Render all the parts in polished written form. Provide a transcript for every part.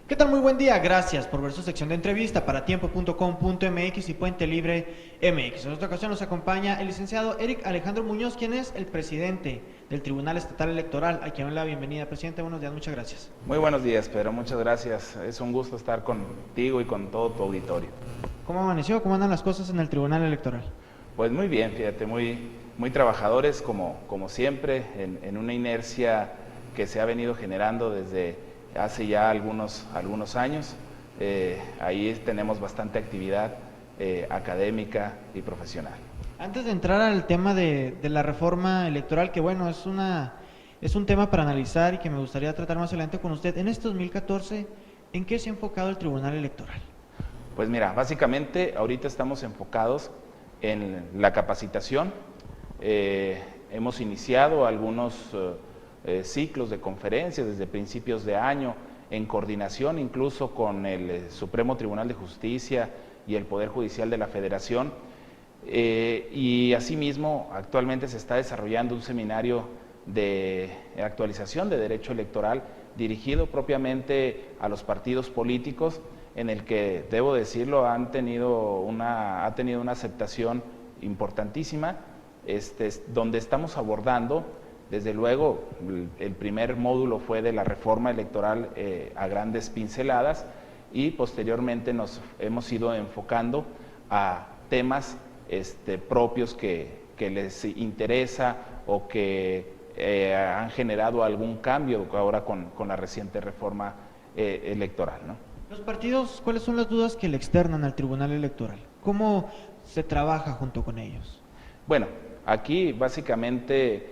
¿Qué tal? Muy buen día, gracias por ver su sección de entrevista para tiempo.com.mx y Puente Libre MX. En esta ocasión nos acompaña el licenciado Eric Alejandro Muñoz, quien es el presidente del Tribunal Estatal Electoral, a quien doy la bienvenida. Presidente, buenos días, muchas gracias. Muy buenos días, Pedro, muchas gracias. Es un gusto estar contigo y con todo tu auditorio. ¿Cómo amaneció? ¿Cómo andan las cosas en el Tribunal Electoral? Pues muy bien, fíjate, muy trabajadores como siempre, en una inercia que se ha venido generando desde hace ya algunos años. Ahí tenemos bastante actividad académica y profesional. Antes de entrar al tema de la reforma electoral, que bueno, es un tema para analizar y que me gustaría tratar más adelante con usted, en este 2014, ¿en qué se ha enfocado el Tribunal Electoral? Pues mira, básicamente ahorita estamos enfocados en la capacitación. Hemos iniciado algunos ciclos de conferencias desde principios de año, en coordinación incluso con el Supremo Tribunal de Justicia y el Poder Judicial de la Federación. Y asimismo, actualmente se está desarrollando un seminario de actualización de derecho electoral dirigido propiamente a los partidos políticos, en el que, debo decirlo, ha tenido una aceptación importantísima, donde estamos abordando, desde luego, el primer módulo fue de la reforma electoral a grandes pinceladas, y posteriormente nos hemos ido enfocando a temas propios que les interesa o que han generado algún cambio ahora con la reciente reforma electoral, ¿no? Los partidos, ¿cuáles son las dudas que le externan al Tribunal Electoral? ¿Cómo se trabaja junto con ellos? Bueno, aquí básicamente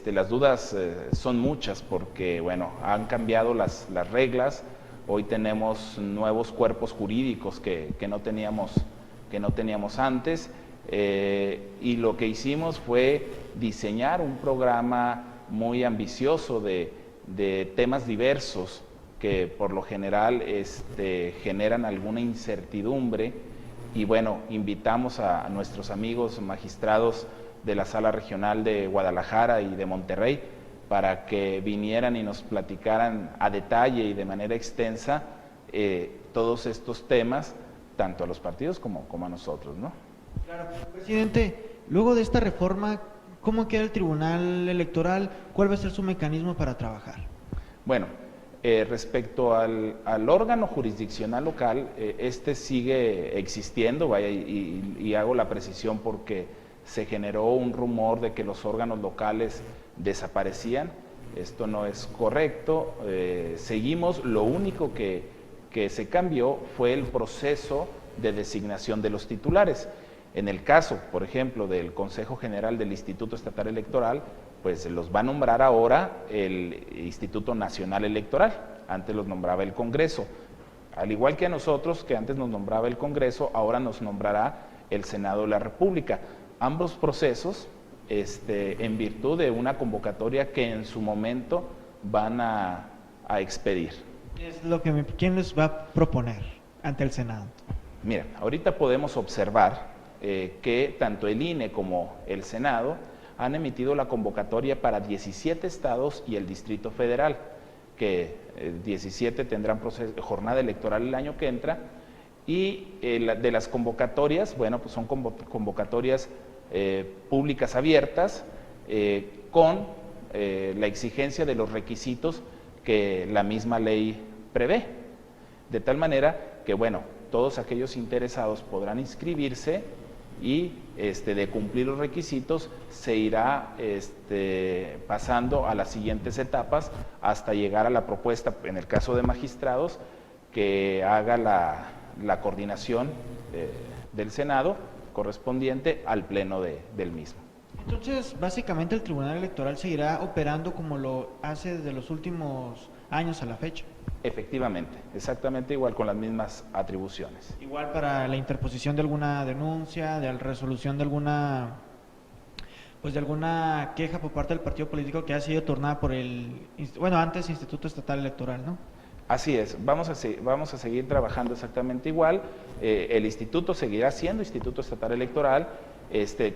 las dudas son muchas porque, bueno, han cambiado las reglas. Hoy tenemos nuevos cuerpos jurídicos que no teníamos antes, y lo que hicimos fue diseñar un programa muy ambicioso de temas diversos que por lo general generan alguna incertidumbre. Y bueno, invitamos a nuestros amigos magistrados de la Sala Regional de Guadalajara y de Monterrey para que vinieran y nos platicaran a detalle y de manera extensa todos estos temas, tanto a los partidos como a nosotros, ¿no? Claro, presidente, luego de esta reforma, ¿cómo queda el Tribunal Electoral? ¿Cuál va a ser su mecanismo para trabajar? Bueno, respecto al órgano jurisdiccional local, sigue existiendo, vaya, y hago la precisión porque se generó un rumor de que los órganos locales desaparecían. Esto no es correcto. Seguimos, lo único que se cambió fue el proceso de designación de los titulares. En el caso, por ejemplo, del Consejo General del Instituto Estatal Electoral, pues los va a nombrar ahora el Instituto Nacional Electoral. Antes los nombraba el Congreso. Al igual que a nosotros, que antes nos nombraba el Congreso, ahora nos nombrará el Senado de la República. Ambos procesos, en virtud de una convocatoria que en su momento van a expedir. ¿Quién les va a proponer ante el Senado? Mira, ahorita podemos observar que tanto el INE como el Senado han emitido la convocatoria para 17 estados y el Distrito Federal, que 17 tendrán jornada electoral el año que entra, y de las convocatorias, bueno, pues son convocatorias públicas abiertas, con la exigencia de los requisitos que la misma ley prevé, de tal manera que, bueno, todos aquellos interesados podrán inscribirse y de cumplir los requisitos se irá pasando a las siguientes etapas hasta llegar a la propuesta, en el caso de magistrados, que haga la coordinación del Senado correspondiente al pleno del mismo. Entonces, básicamente el Tribunal Electoral seguirá operando como lo hace desde los últimos años a la fecha. Efectivamente, exactamente igual, con las mismas atribuciones. Igual para la interposición de alguna denuncia, de la resolución de alguna queja por parte del partido político que ha sido tornada por antes Instituto Estatal Electoral, ¿no? Así es, vamos a seguir trabajando exactamente igual. El instituto seguirá siendo Instituto Estatal Electoral.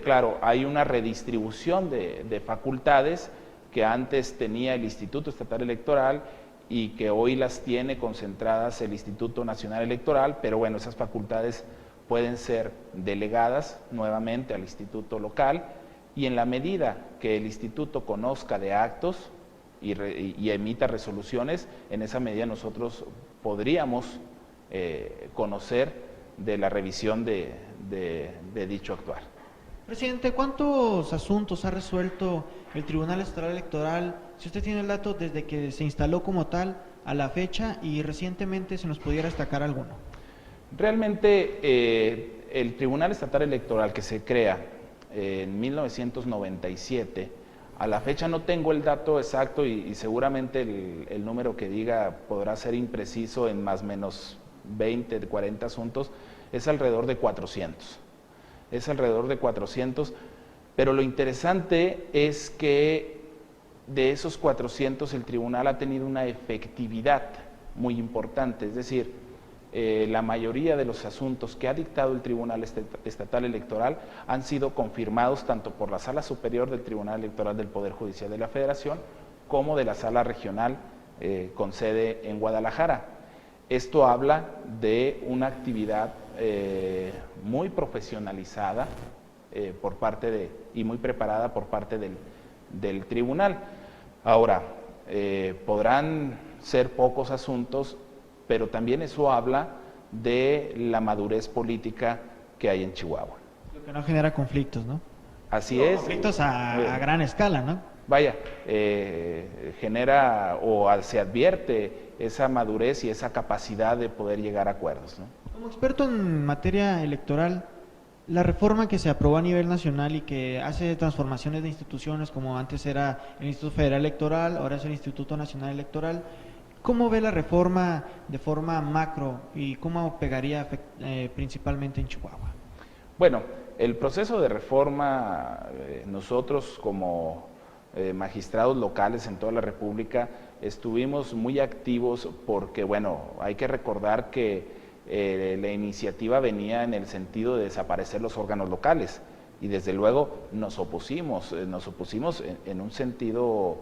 Claro, hay una redistribución de facultades que antes tenía el Instituto Estatal Electoral y que hoy las tiene concentradas el Instituto Nacional Electoral, pero bueno, esas facultades pueden ser delegadas nuevamente al instituto local, y en la medida que el instituto conozca de actos y emita resoluciones, en esa medida nosotros podríamos conocer de la revisión de dicho actuar. Presidente, ¿cuántos asuntos ha resuelto el Tribunal Estatal Electoral, si usted tiene el dato, desde que se instaló como tal a la fecha, y recientemente se nos pudiera destacar alguno? Realmente el Tribunal Estatal Electoral, que se crea en 1997, a la fecha no tengo el dato exacto y seguramente el número que diga podrá ser impreciso en más o menos 20, 40 asuntos, es alrededor de 400. Es alrededor de 400, pero lo interesante es que de esos 400 el tribunal ha tenido una efectividad muy importante, es decir, la mayoría de los asuntos que ha dictado el Tribunal Estatal Electoral han sido confirmados tanto por la Sala Superior del Tribunal Electoral del Poder Judicial de la Federación como de la Sala Regional con sede en Guadalajara. Esto habla de una actividad muy profesionalizada por parte y muy preparada por parte del tribunal. Ahora, podrán ser pocos asuntos, pero también eso habla de la madurez política que hay en Chihuahua. Lo que no genera conflictos, ¿no? Así es. Conflictos a gran escala, ¿no? Vaya, genera se advierte esa madurez y esa capacidad de poder llegar a acuerdos, ¿no? Como experto en materia electoral, la reforma que se aprobó a nivel nacional y que hace transformaciones de instituciones, como antes era el Instituto Federal Electoral, ahora es el Instituto Nacional Electoral, ¿cómo ve la reforma de forma macro y cómo pegaría principalmente en Chihuahua? Bueno, el proceso de reforma, nosotros como magistrados locales en toda la República estuvimos muy activos porque, bueno, hay que recordar que la iniciativa venía en el sentido de desaparecer los órganos locales y desde luego nos opusimos en un sentido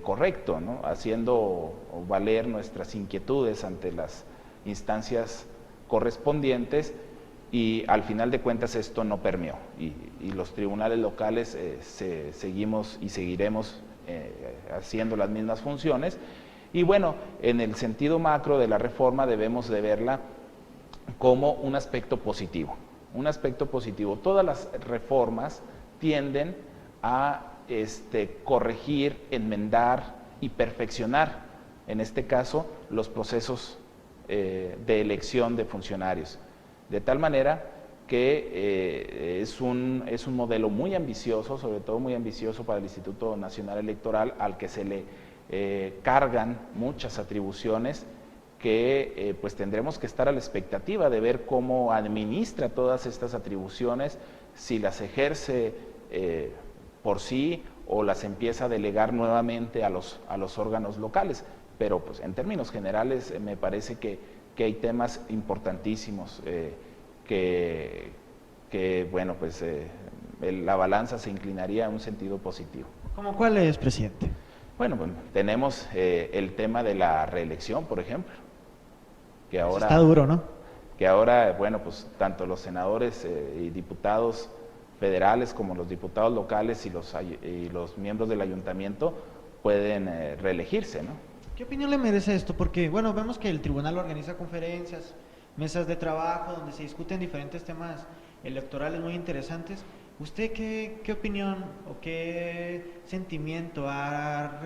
correcto, ¿no? Haciendo valer nuestras inquietudes ante las instancias correspondientes, y al final de cuentas esto no permeó y los tribunales locales seguimos y seguiremos haciendo las mismas funciones. Y bueno, en el sentido macro de la reforma debemos de verla como un aspecto positivo. Un aspecto positivo. Todas las reformas tienden a corregir, enmendar y perfeccionar, en este caso, los procesos de elección de funcionarios. De tal manera que es un modelo muy ambicioso, sobre todo muy ambicioso para el Instituto Nacional Electoral, al que se le cargan muchas atribuciones que pues tendremos que estar a la expectativa de ver cómo administra todas estas atribuciones, si las ejerce por sí o las empieza a delegar nuevamente a los órganos locales. Pero pues en términos generales me parece que hay temas importantísimos que bueno, pues la balanza se inclinaría en un sentido positivo. ¿Cómo cuál es, presidente? Bueno, tenemos el tema de la reelección, por ejemplo, que ahora está duro, ¿no? Que ahora, bueno, pues tanto los senadores y diputados federales como los diputados locales y los miembros del ayuntamiento pueden reelegirse, ¿no? ¿Qué opinión le merece esto? Porque, bueno, vemos que el tribunal organiza conferencias, mesas de trabajo, donde se discuten diferentes temas electorales muy interesantes. ¿Usted qué opinión o qué sentimiento ha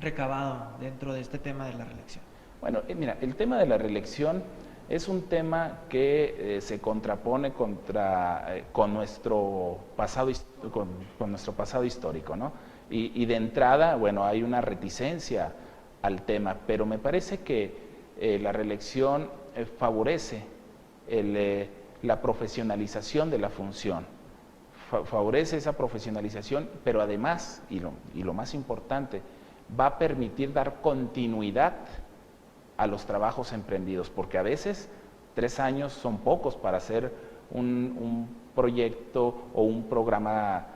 recabado dentro de este tema de la reelección? Bueno, mira, el tema de la reelección es un tema que se contrapone con nuestro pasado histórico, ¿no? Y de entrada, bueno, hay una reticencia al tema, pero me parece que la reelección favorece la profesionalización de la función, favorece esa profesionalización, pero además, y lo más importante, va a permitir dar continuidad a los trabajos emprendidos, porque a veces 3 años son pocos para hacer un proyecto o un programa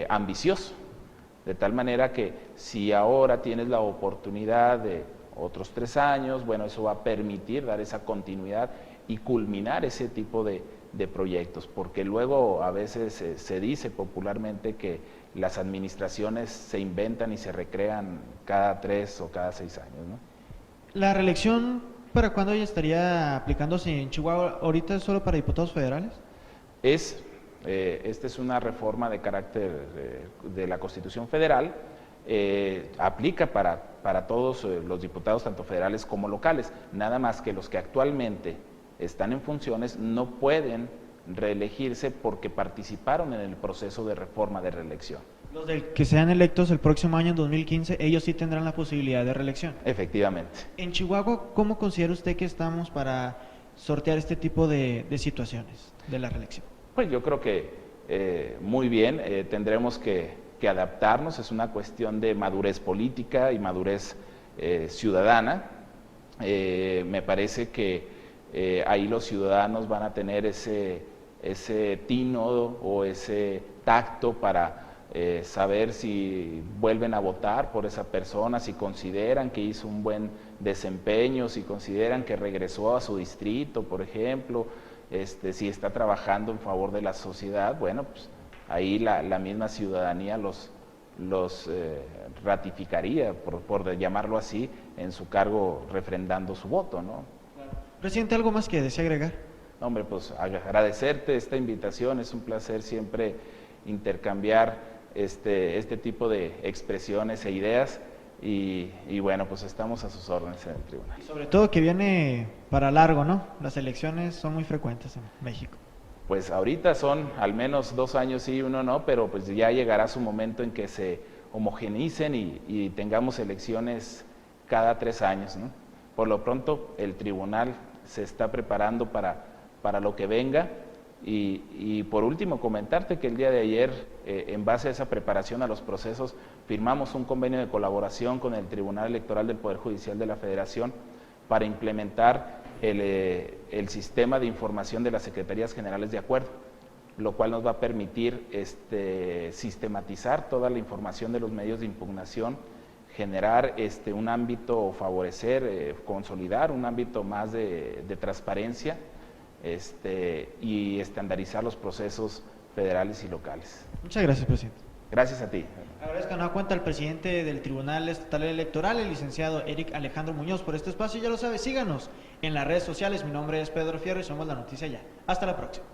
ambicioso. De tal manera que si ahora tienes la oportunidad de otros 3 años, bueno, eso va a permitir dar esa continuidad y culminar ese tipo de proyectos, porque luego a veces se dice popularmente que las administraciones se inventan y se recrean cada 3 o cada 6 años, ¿no? ¿La reelección para cuándo ya estaría aplicándose en Chihuahua? ¿Ahorita es solo para diputados federales? Esta es una reforma de carácter de la Constitución Federal, aplica para todos los diputados, tanto federales como locales, nada más que los que actualmente están en funciones no pueden reelegirse porque participaron en el proceso de reforma de reelección. Los que sean electos el próximo año, en 2015, ellos sí tendrán la posibilidad de reelección. Efectivamente. En Chihuahua, ¿cómo considera usted que estamos para sortear este tipo de situaciones de la reelección? Pues yo creo que muy bien, tendremos que adaptarnos, es una cuestión de madurez política y madurez ciudadana. Me parece que ahí los ciudadanos van a tener ese tino o ese tacto para saber si vuelven a votar por esa persona, si consideran que hizo un buen desempeño, si consideran que regresó a su distrito, por ejemplo, si está trabajando en favor de la sociedad. Bueno, pues ahí la misma ciudadanía los ratificaría, por llamarlo así, en su cargo, refrendando su voto, ¿no? Presidente, ¿algo más que desea agregar? Hombre, pues agradecerte esta invitación, es un placer siempre intercambiar este tipo de expresiones e ideas y bueno, pues estamos a sus órdenes en el tribunal. Y sobre todo que viene para largo, ¿no? Las elecciones son muy frecuentes en México. Pues ahorita son al menos 2 años sí y 1 no, pero pues ya llegará su momento en que se homogeneicen y tengamos elecciones cada 3 años, ¿no? Por lo pronto el tribunal se está preparando para lo que venga y por último comentarte que el día de ayer, en base a esa preparación a los procesos, firmamos un convenio de colaboración con el Tribunal Electoral del Poder Judicial de la Federación para implementar el sistema de información de las Secretarías Generales de Acuerdo, lo cual nos va a permitir sistematizar toda la información de los medios de impugnación, generar un ámbito o favorecer, consolidar un ámbito más de transparencia y estandarizar los procesos federales y locales. Muchas gracias, presidente. Gracias a ti. Agradezco a nueva cuenta al presidente del Tribunal Estatal Electoral, el licenciado Eric Alejandro Muñoz, por este espacio. Ya lo sabe, síganos en las redes sociales. Mi nombre es Pedro Fierro y somos La Noticia Ya. Hasta la próxima.